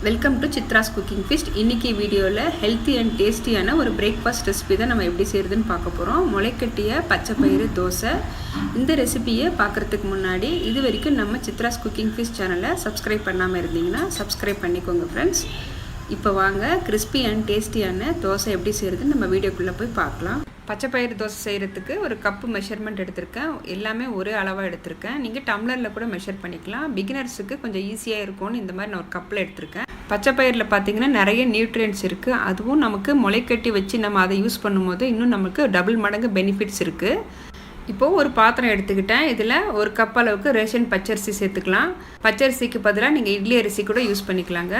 Welcome to Chitra's cooking feast. இன்றைக்கி வீடியோவில் healthy and டேஸ்டியான ஒரு பிரேக்ஃபாஸ்ட் ரெசிபி தான் நம்ம எப்படி செய்கிறதுன்னு பார்க்க போகிறோம். முளைக்கட்டிய பச்சை பயிறு தோசை. இந்த ரெசிபியை பார்க்குறதுக்கு முன்னாடி இது வரைக்கும் நம்ம சித்ராஸ் குக்கிங் ஃபீஸ்ட் சேனலை சப்ஸ்கிரைப் பண்ணாமல் இருந்தீங்கன்னா சப்ஸ்கிரைப் பண்ணிக்கோங்க ஃப்ரெண்ட்ஸ். இப்போ வாங்க கிறிஸ்பி அண்ட் டேஸ்டியான தோசை எப்படி செய்கிறதுன்னு நம்ம வீடியோக்குள்ளே போய் பார்க்கலாம். பச்சை பயிறு தோசை செய்கிறதுக்கு ஒரு கப்பு மெஷர்மெண்ட் எடுத்திருக்கேன். எல்லாமே ஒரே அளவாக எடுத்திருக்கேன். நீங்கள் டம்ளரில் கூட மெஷர் பண்ணிக்கலாம். பிகினர்ஸுக்கு கொஞ்சம் ஈஸியாக இருக்கும்னு இந்த மாதிரி நான் ஒரு கப்பில் எடுத்திருக்கேன். பச்சை பயிரில் பார்த்திங்கன்னா நிறைய நியூட்ரியன்ட்ஸ் இருக்குது. அதுவும் நமக்கு முளைக்கட்டி வச்சு நம்ம அதை யூஸ் பண்ணும்போது இன்னும் நமக்கு டபுள் மடங்கு பெனிஃபிட்ஸ் இருக்குது. இப்போது ஒரு பாத்திரம் எடுத்துக்கிட்டேன். இதில் ஒரு கப் அளவுக்கு ரேஷன் பச்சரிசி சேர்த்துக்கலாம். பச்சரிசிக்கு பதிலாக நீங்கள் இட்லி அரிசி கூட யூஸ் பண்ணிக்கலாங்க.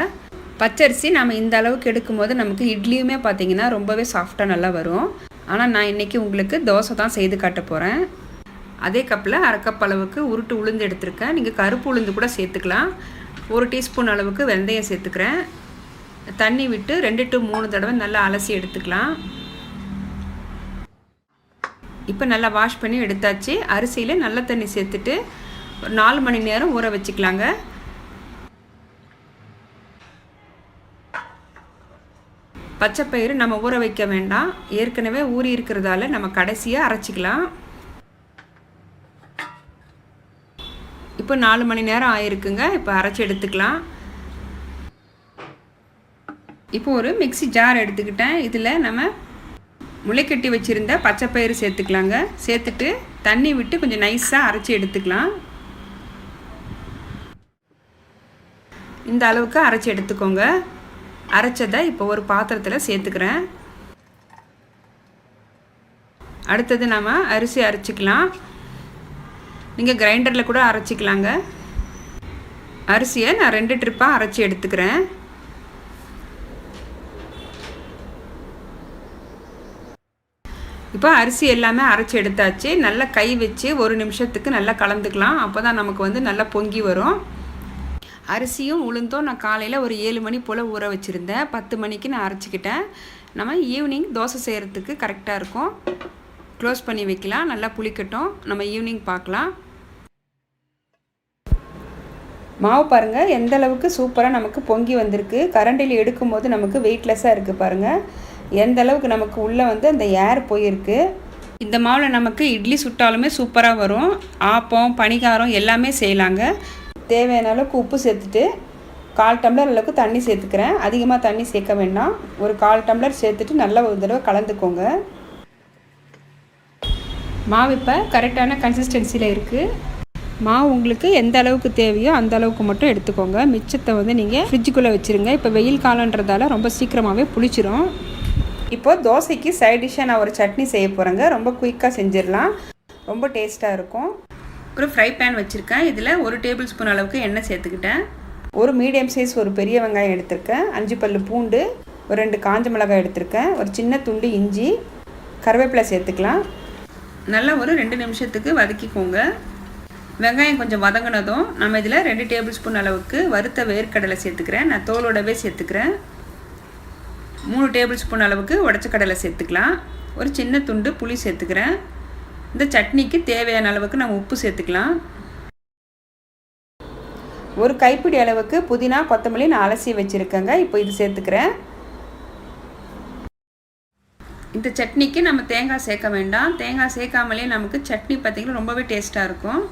பச்சரிசி நம்ம இந்த அளவுக்கு எடுக்கும்போது நமக்கு இட்லியுமே பார்த்திங்கன்னா ரொம்பவே சாஃப்டாக நல்லா வரும். ஆனால் நான் இன்றைக்கி உங்களுக்கு தோசை தான் செய்து காட்ட போகிறேன். அதே கப்பில் அரை கப் அளவுக்கு உருட்டு உளுந்து எடுத்துருக்கேன். நீங்கள் கருப்பு உளுந்து கூட சேர்த்துக்கலாம். 1 டீஸ்பூன் அளவுக்கு வெந்தயம் சேர்த்துக்கிறேன். தண்ணி விட்டு 2 to 3 தடவை நல்லா அலசி எடுத்துக்கலாம். இப்போ நல்லா வாஷ் பண்ணி எடுத்தாச்சு. அரிசியில் நல்ல தண்ணி சேர்த்துட்டு ஒரு 4 மணி நேரம் ஊற வச்சுக்கலாங்க. பச்சை பயிறு நம்ம ஊற வைக்க வேண்டாம், ஏற்கனவே ஊறி இருக்கிறதால நம்ம கடைசியாக அரைச்சிக்கலாம். இப்போ 4 மணி நேரம் ஆயிருக்குங்க. இப்போ அரைச்சி எடுத்துக்கலாம். இப்போ ஒரு மிக்ஸி ஜார் எடுத்துக்கிட்டேன். இதில் நம்ம முளைக்கட்டி வச்சுருந்த பச்சை பயிறு சேர்த்துக்கலாங்க. சேர்த்துட்டு தண்ணி விட்டு கொஞ்சம் நைஸாக அரைச்சி எடுத்துக்கலாம். இந்த அளவுக்கு அரைச்சி எடுத்துக்கோங்க. அரைச்சதை இப்போ ஒரு பாத்திரத்தில் சேர்த்துக்கிறேன். அடுத்தது நம்ம அரிசி அரைச்சிக்கலாம். நீங்கள் கிரைண்டரில் கூட அரைச்சிக்கலாங்க. அரிசியை நான் 2 ட்ரிப்பாக அரைச்சி எடுத்துக்கிறேன். இப்போ அரிசி எல்லாமே அரைச்சி எடுத்தாச்சு. நல்லா கை வச்சு 1 நிமிஷத்துக்கு நல்லா கலந்துக்கலாம். அப்போ தான் நமக்கு நல்லா பொங்கி வரும். அரிசியும் உளுந்தும் நான் காலையில் ஒரு 7 மணி போல் ஊற வச்சுருந்தேன். 10 மணிக்கு நான் அரைச்சிக்கிட்டேன். நம்ம ஈவினிங் தோசை செய்கிறதுக்கு கரெக்டாக இருக்கும். க்ளோஸ் பண்ணி வைக்கலாம். நல்லா புளிக்கட்டும். நம்ம ஈவினிங் பார்க்கலாம். மாவு பாருங்கள் எந்த அளவுக்கு சூப்பராக நமக்கு பொங்கி வந்திருக்கு. கரண்டில் எடுக்கும்போது நமக்கு வெயிட்லெஸ்ஸாக இருக்குது பாருங்கள். எந்த அளவுக்கு நமக்கு உள்ளே அந்த ஏர் போயிருக்கு. இந்த மாவில் நமக்கு இட்லி சுட்டாலுமே சூப்பராக வரும். ஆப்பம் பணிகாரம் எல்லாமே செய்யலாங்க. தேவையான அளவுக்கு உப்பு சேர்த்துட்டு 1/4 டம்ளர் அளவுக்கு தண்ணி சேர்த்துக்கிறேன். அதிகமாக தண்ணி சேர்க்க வேண்டாம். ஒரு 1/4 டம்ளர் சேர்த்துட்டு நல்லா ஒரு தடவை கலந்துக்கோங்க. மாவு இப்போ கரெக்டான கன்சிஸ்டன்சியில் இருக்குது. மாவு உங்களுக்கு எந்த அளவுக்கு தேவையோ அந்த அளவுக்கு மட்டும் எடுத்துக்கோங்க. மிச்சத்தை நீங்கள் ஃப்ரிட்ஜுக்குள்ளே வச்சுருங்க. இப்போ வெயில் காலன்றதால ரொம்ப சீக்கிரமாகவே புளிச்சிரும். இப்போ தோசைக்கு சைட் டிஷ்ஷாக நான் ஒரு சட்னி செய்ய போகிறேங்க. ரொம்ப குயிக்காக செஞ்சிடலாம். ரொம்ப டேஸ்ட்டாக இருக்கும். ஒரு ஃப்ரை பேன் வச்சுருக்கேன். இதில் 1 டேபிள் ஸ்பூன் அளவுக்கு எண்ணெய் சேர்த்துக்கிட்டேன். ஒரு மீடியம் சைஸ் ஒரு பெரிய வெங்காயம் எடுத்திருக்கேன். 5 பல்லு பூண்டு, ஒரு 2 காஞ்ச மிளகாய் எடுத்திருக்கேன். ஒரு சின்ன துண்டு இஞ்சி, கருவேப்பிலை சேர்த்துக்கலாம். நல்லா ஒரு 2 நிமிஷத்துக்கு வதக்கிக்கோங்க. வெங்காயம் கொஞ்சம் வதங்கினதும் நம்ம இதில் 2 டேபிள் ஸ்பூன் அளவுக்கு வறுத்த வேர்க்கடலை சேர்த்துக்கிறேன். நான் தோலோடவே சேர்த்துக்கிறேன். 3 டேபிள் ஸ்பூன் அளவுக்கு உடச்ச கடலை சேர்த்துக்கலாம். ஒரு சின்ன துண்டு புளி சேர்த்துக்கிறேன். இந்த சட்னிக்கு தேவையான அளவுக்கு நம்ம உப்பு சேர்த்துக்கலாம். ஒரு கைப்பிடி அளவுக்கு புதினா கொத்தமல்லி நான் அலசி வச்சுருக்கேங்க. இப்போ இது சேர்த்துக்கிறேன். இந்த சட்னிக்கு நம்ம தேங்காய் சேர்க்க வேண்டாம். தேங்காய் சேர்க்காமலே நமக்கு சட்னி பார்த்திங்கன்னா ரொம்பவே டேஸ்ட்டாக இருக்கும்.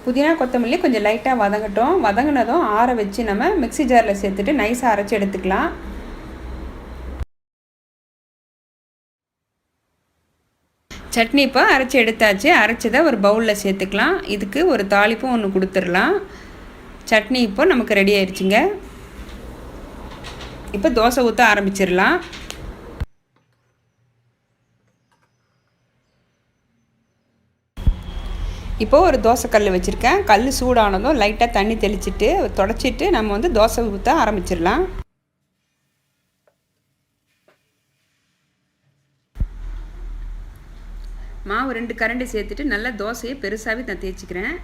புதினா கொத்தமல்லி கொஞ்சம் லைட்டாக வதங்கட்டும். வதங்கினதும் ஆற வச்சு நம்ம மிக்ஸி ஜாரில் சேர்த்துட்டு நைஸாக அரைச்சி எடுத்துக்கலாம். சட்னி இப்போ அரைச்சி எடுத்தாச்சு. அரைச்சதை ஒரு பவுலில் சேர்த்துக்கலாம். இதுக்கு ஒரு தாளிப்பும் ஒன்று கொடுத்துடலாம். சட்னி இப்போ நமக்கு ரெடி ஆயிடுச்சுங்க. இப்போ தோசை ஊற்ற ஆரம்பிச்சிடலாம். இப்போது ஒரு தோசை கல் வச்சுருக்கேன். கல் சூடானதும் லைட்டாக தண்ணி தெளிச்சிட்டு தொடச்சிட்டு நம்ம தோசை ஊற்ற ஆரம்பிச்சிடலாம். மாவு 2 கரண்டி சேர்த்துட்டு நல்லா தோசையை பெருசாகவே நான் தேய்ச்சிக்கிறேன்.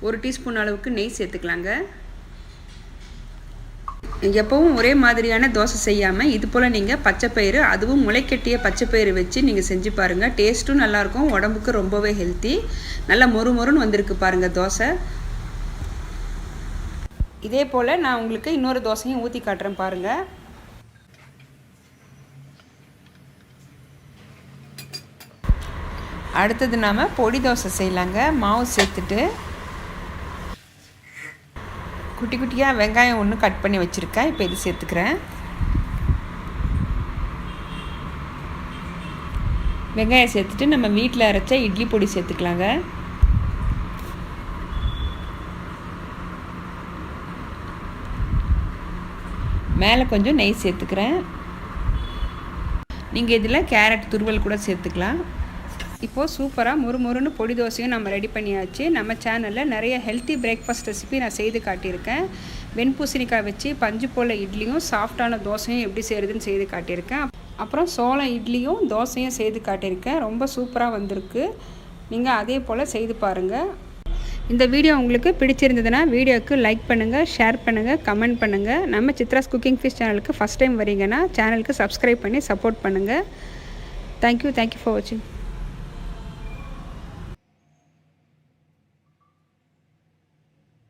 1 டீஸ்பூன் அளவுக்கு நெய் சேர்த்துக்கலாங்க. எப்போவும் ஒரே மாதிரியான தோசை செய்யாமல் இது போல் நீங்கள் பச்சைப்பயிறு, அதுவும் முளைக்கட்டிய பச்சைப்பயிறு வச்சு நீங்கள் செஞ்சு பாருங்கள். டேஸ்ட்டும் நல்லாயிருக்கும், உடம்புக்கு ரொம்பவே ஹெல்த்தி. நல்லா மொறு மொறுன்னு வந்திருக்கு பாருங்கள் தோசை. இதே போல் நான் உங்களுக்கு இன்னொரு தோசையும் ஊற்றி காட்டுறேன் பாருங்கள். அடுத்தது நாம் பொடி தோசை செய்யலாங்க. மாவு சேர்த்துட்டு குட்டி குட்டியாக வெங்காயம் ஒன்று கட் பண்ணி வச்சுருக்கேன். இப்போ இது சேர்த்துக்கிறேன். வெங்காயம் சேர்த்துட்டு நம்ம வீட்டில் அரைச்ச இட்லி பொடி சேர்த்துக்கலாங்க. மேலே கொஞ்சம் நெய் சேர்த்துக்கிறேன். நீங்கள் இதில் கேரட் துருவல் கூட சேர்த்துக்கலாம். இப்போது சூப்பராக மொறுமொறுன்னு பொடி தோசையும் நம்ம ரெடி பண்ணியாச்சு. நம்ம சேனலில் நிறைய ஹெல்த்தி பிரேக்ஃபாஸ்ட் ரெசிபி நான் செய்து காட்டியிருக்கேன். வெண்பூசணிக்காய் வச்சு பஞ்சு போல் இட்லியும் சாஃப்டான தோசையும் எப்படி செய்கிறதுன்னு செய்து காட்டியிருக்கேன். அப்புறம் சோளம் இட்லியும் தோசையும் செய்து காட்டியிருக்கேன். ரொம்ப சூப்பராக வந்திருக்கு. நீங்கள் அதே போல் செய்து பாருங்கள். இந்த வீடியோ உங்களுக்கு பிடிச்சிருந்ததுன்னா வீடியோவுக்கு லைக் பண்ணுங்கள், ஷேர் பண்ணுங்கள், கமெண்ட் பண்ணுங்கள். நம்ம சித்ராஸ் குக்கிங் ஃபிஷ் சேனலுக்கு ஃபஸ்ட் டைம் வரீங்கன்னா சேனலுக்கு சப்ஸ்கிரைப் பண்ணி சப்போர்ட் பண்ணுங்கள். தேங்க்யூ ஃபார் வாட்சிங்.